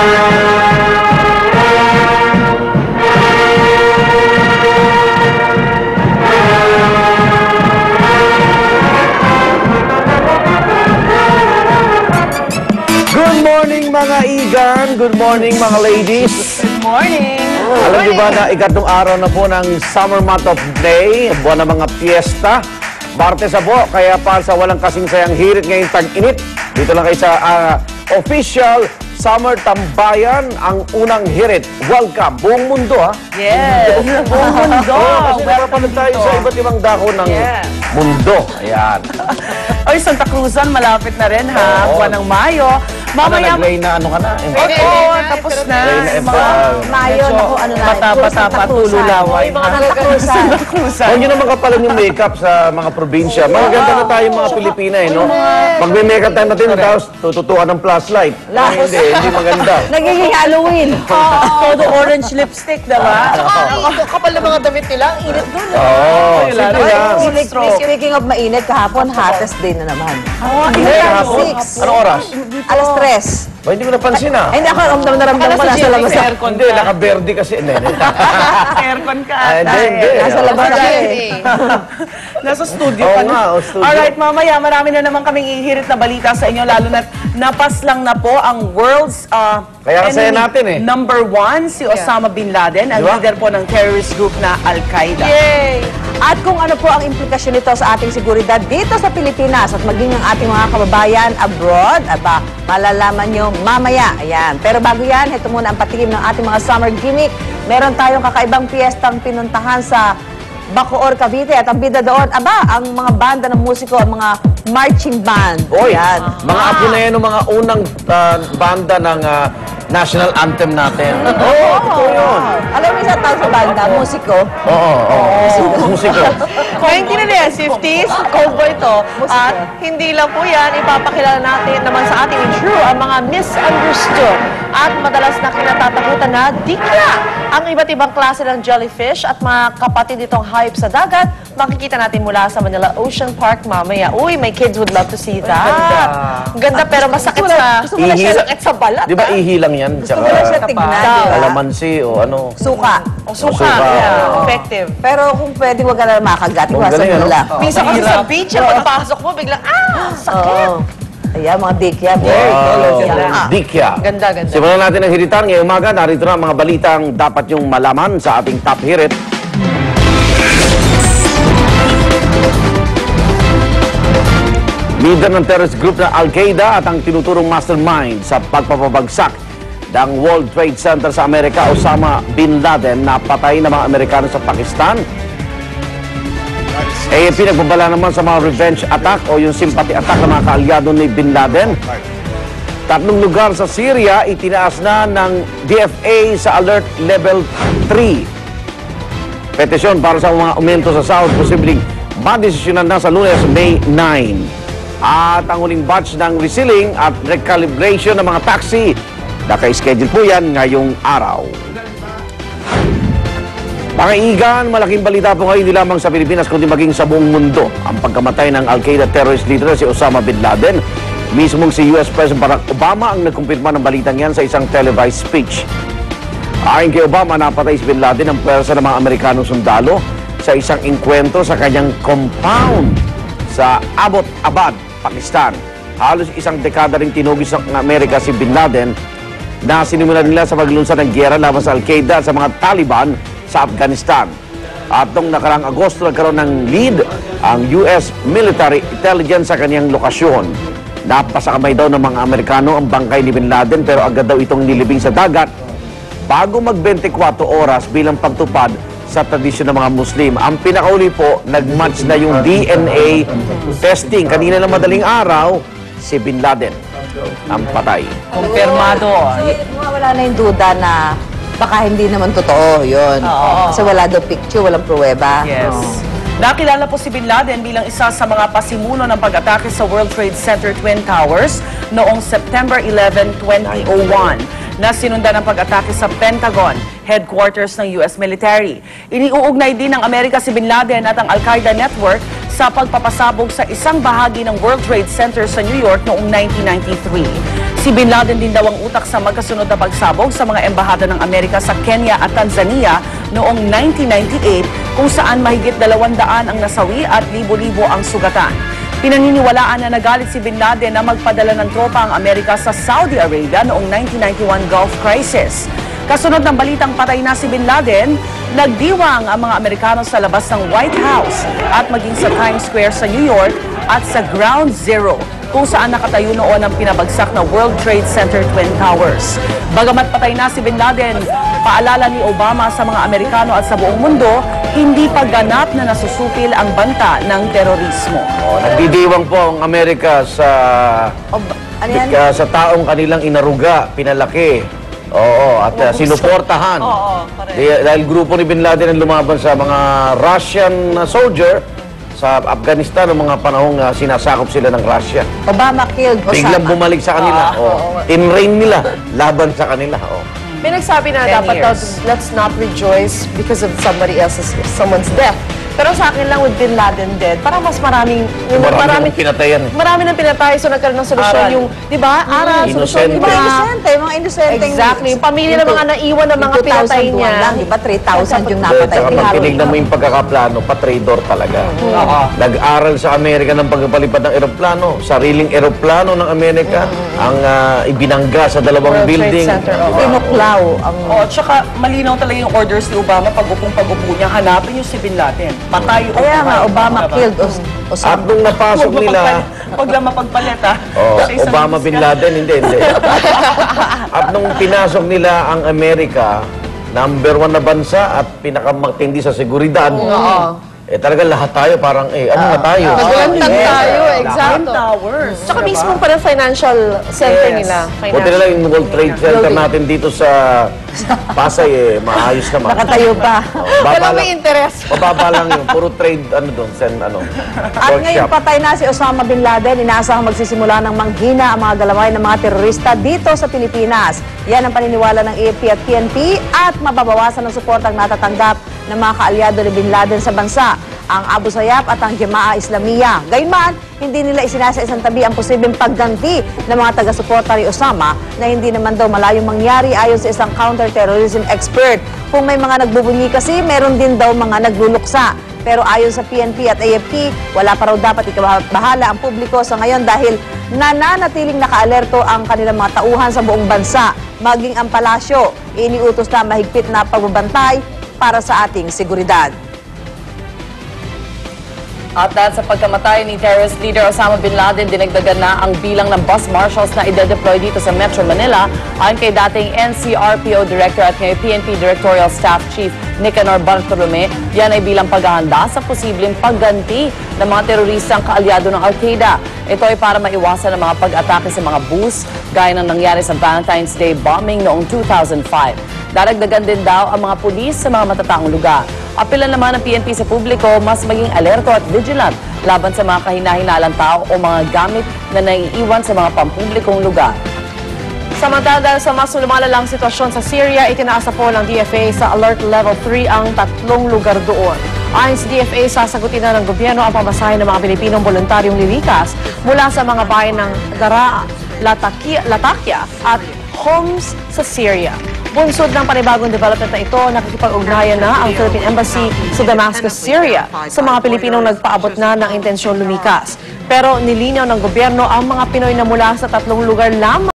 Good morning mga igan, good morning mga ladies. Good morning. Alam niyo ba na ikatlong araw na po ng summer month of May, buwan ng mga piyesta. Martes na po, kaya pa sa walang kasing sayang hirit ngayong tag-init. Dito lang kayo sa official Summer Tambayan, ang unang hirit. Welcome, buong mundo ha. Yes, buong mundo. Kasi napapanood tayo sa iba't ibang dako ng mundo. Ayan. Oy, Santa Cruzan, malapit na rin ha. Buwan ng Mayo. Mamaya... Nag-lay na ano ka na? Oo, tapos na. Mayo, naku, ano na. Bata-bata, tululaway. Mga Santa Cruzan. Huwag nyo naman kapalan yung makeup sa mga probinsya. Maganda na tayo mga Pilipina eh, no? Pag may makeup time natin, tapos tututukan ng flashlight. Hindi maganda. Nagiging Halloween. Todo orange lipstick, diba? Kapal na mga damit nila, init doon. Oo, simple lang. Speaking of mainit, kahapon, hottest day na naman. Kahapon? 6. Anong oras? Alas 3. Ba, hindi ko napansin ah. Hindi ako, naramdaman ko nasa labas ako. Hindi, naka-verde kasi. Aircon ka ata. Hindi. Nasa labas ako eh. Nasa studio Oo ka nga, na. studio. Alright, mamaya marami na naman kaming ihirit na balita sa inyo, lalo na napaslang na po ang world's Kaya kasaya natin eh. number 1, si Osama Bin Laden, ang Diba? leader po ng terrorist group na Al-Qaeda. Yay! At kung ano po ang implikasyon nito sa ating seguridad dito sa Pilipinas at maging ang ating mga kababayan abroad, aba, malalaman nyo mamaya. Ayan. Pero bago yan, ito muna ang patikim ng ating mga summer gimmick. Meron tayong kakaibang piyestang pinuntahan sa Bacoor, Cavite. At ang bida doon, aba, ang mga banda ng musiko, ang mga marching band. Oy, Ayan. mga apo na yan, mga unang banda ng national anthem natin. Oo, totoo yun. Alam mo isa tawag sa banda, musiko. Oo. Musiko. 1950s, cowboy to. At hindi lang po yan, ipapakilala natin naman sa ating intro ang mga misunderstood at madalas na kinatatakutan na dikya. Ang iba't ibang klase ng jellyfish at mga kapatid itong hayop sa dagat, makikita natin mula sa Manila Ocean Park mamaya. Uy, my kids would love to see that. Ganda pero masakit sa... Gusto mo na siya sakit sa balat. Di ba ihi lang yan? Gusto mo na siya tignan, di ba? Kalamansi o ano. Suka. Suka. Yeah, effective. Pero kung pwede, huwag ka na makagat. Ang Iwasan galing, mo ano? lang. Minsan kasi sa beach, pagpasok mo, biglang, sakit. Ayan, mga dikya. Wow. Dikya. Ganda. Simulan natin ang hiritan ngayong umaga. Narito na ang mga balitang dapat yung malaman sa ating top hirit. Leader ng terrorist group na Al-Qaeda at ang tinuturong mastermind sa pagpapabagsak ng World Trade Center sa Amerika, Osama Bin Laden, na patay ng mga Amerikano sa Pakistan. Pinagbabala naman sa mga revenge attack o yung sympathy attack ng mga kaalyado ni Bin Laden. 3 lugar sa Syria itinaas na ng DFA sa Alert Level 3. Petisyon para sa mga aumento sa sahod, posibleng madesisyonan na sa Lunes, May 9. At ang huling batch ng resealing at recalibration ng mga taxi, naka-schedule po yan ngayong araw. Mga igan, malaking balita po ngayon hindi lamang sa Pilipinas kundi maging sa buong mundo. Ang pagkamatay ng Al-Qaeda terrorist leader si Osama Bin Laden. Mismong si US President Barack Obama ang nagkumpirma ng balitang yan sa isang televised speech. Ayon kay Obama, napatay si Bin Laden ng pwersa ng mga Amerikanong sundalo sa isang enkwentro sa kanyang compound sa Abbottabad, Pakistan. Halos isang dekada ring tinugis ng Amerika si Bin Laden na sinimulan nila sa paglunsad ng giyera laban sa Al-Qaeda at sa mga Taliban sa Afghanistan. At noong nakaraang Agosto, nagkaroon ng lead ang US military intelligence sa kanyang lokasyon. Napasakamay daw ng mga Amerikano ang bangkay ni Bin Laden pero agad daw itong nilibing sa dagat bago mag-24 oras bilang pagtupad sa tradisyon ng mga Muslim. Ang pinakauli po, nag-match na yung DNA testing. Kanina na madaling araw, si Bin Laden ang patay. Kumpirmado. Wala na yung duda na baka hindi naman totoo yun. Kasi wala daw picture, walang pruweba. Yes. Nakilala po si Bin Laden bilang isa sa mga pasimuno ng pag-atake sa World Trade Center Twin Towers noong September 11, 2001 na sinundan ng pag-atake sa Pentagon, headquarters ng US military. Iniuugnay din ng Amerika si Bin Laden at ang Al-Qaeda network sa pagpapasabog sa isang bahagi ng World Trade Center sa New York noong 1993. Si Bin Laden din daw ang utak sa magkasunod na pagsabog sa mga embahada ng Amerika sa Kenya at Tanzania noong 1998 kung saan mahigit 200 ang nasawi at libo-libo ang sugatan. Pinaniniwalaan na nagalit si Bin Laden na magpadala ng tropa ang Amerika sa Saudi Arabia noong 1991 Gulf Crisis. Kasunod ng balitang patay na si Bin Laden, nagdiwang ang mga Amerikano sa labas ng White House at maging sa Times Square sa New York at sa Ground Zero, kung saan nakatayo noon ang pinabagsak na World Trade Center Twin Towers. Bagamat patay na si Bin Laden, paalala ni Obama sa mga Amerikano at sa buong mundo, hindi pa ganap na nasusupil ang banta ng terorismo. Nagdidiwang po ang Amerika sa Ano yan? sa taong kanilang inaruga, pinalaki. Oo, at sinuportahan. Dahil grupo ni Bin Laden ang lumaban sa mga Russian soldier sa Afghanistan noong mga panahong sinasakop sila ng Russia. Obama killed Osama. Biglang bumalik sa kanila. Tinrain nila laban sa kanila. May nagsabi na 10 dapat years. let's not rejoice because of someone's death. Pero sa akin lang with Bin Laden dead, parang mas maraming Marami pinatayan. marami nang pinatay, so nagkaroon ng solusyon Aral. yung, di ba? Aral, solusyon yung Inosente. Mga inosente. Exactly. Yung pamilya ng mga naiwan ng mga pinatay niya. lang, di ba? 3,000 yung napatay. Tsaka pag tinignan mo yung pagkakaplano, pa-trader talaga. Nag-aral sa Amerika ng pagpapalipad ng eroplano. Sariling eroplano ng Amerika ang ibinangga sa dalawang World Trade building. Center, oo. Tinuklaw ang... Oo, tsaka malinaw talaga yung orders ni Obama pag-upo niya, hanapin yung si Bin Laden. Patay o Kaya nga, buhay. Obama Diba? killed At Osama. nung napasok nila, Huwag lang mapagpalit, ha? Sa isang Obama news Bin ka. Laden, hindi. At nung pinasok nila ang Amerika, #1 na bansa at pinakamatindi sa seguridad, talaga lahat tayo parang, ano nga tayo? Nagulantag tayo, exacto. Twin Towers. Tsaka diba? mismo pa ng financial center Yes. nila. Buti na lang yung World Trade Center natin dito sa Pasay, maayos naman. Nakatayo pa. Walang may interest. Mababa lang yun. Puro trade, At ngayon workshop. patay na si Osama Bin Laden, inaasahang magsisimula ng manghina ang mga galaway ng mga terorista dito sa Pilipinas. Yan ang paniniwala ng AFP at PNP at mababawasan ng suportang natatanggap ng mga kaalyado ni Bin Laden sa bansa, ang Abu Sayyaf at ang Jamaah Islamiyah. Gayunman, hindi nila isinasa isang tabi ang posibleng pagganti ng mga taga-suporta ni Osama na hindi naman daw malayong mangyari ayon sa isang counter-terrorism expert. Kung may mga nagbubunyi kasi, meron din daw mga nagluluksa. Pero ayon sa PNP at AFP, wala pa raw dapat ikabahala ang publiko sa ngayon dahil nananatiling nakaalerto ang kanilang mga tauhan sa buong bansa. Maging ang palasyo, iniutos na mahigpit na pagbabantay para sa ating seguridad. At dahil sa pagkamatay ni terrorist leader Osama Bin Laden, dinagdagan na ang bilang ng bus marshals na ide-deploy dito sa Metro Manila. Ayon kay dating NCRPO Director at ngayon PNP Directorial Staff Chief Nicanor Bartolome, yan ay bilang paghahanda sa posibleng pagganti ng mga teroristang kaalyado ng Al-Qaeda. Ito ay para maiwasan ang mga pag-atake sa mga bus, gaya ng nangyari sa Valentine's Day bombing noong 2005. Daragdagan din daw ang mga pulis sa mga matataong lugar. Apilan naman ng PNP sa publiko mas maging alerto at vigilant laban sa mga kahina-hinalang tao o mga gamit na naiiwan sa mga pampublikong lugar. Samantala, dahil sa mas lumalalang sitwasyon sa Syria, itinaas na po ng DFA sa Alert Level 3 ang 3 lugar doon. Ayon sa DFA, sasagutin na ng gobyerno ang pamasahe ng mga Pilipinong voluntaryong lilikas mula sa mga bayan ng Daraa, Latakia at Homs sa Syria. Bunsod ng panibagong development na ito, nakikipag-ugnayan na ang Philippine Embassy sa Damascus, Syria sa mga Pilipinong nagpaabot na ng intensyon lumikas. Pero nilinaw ng gobyerno ang mga Pinoy na mula sa 3 lugar lamang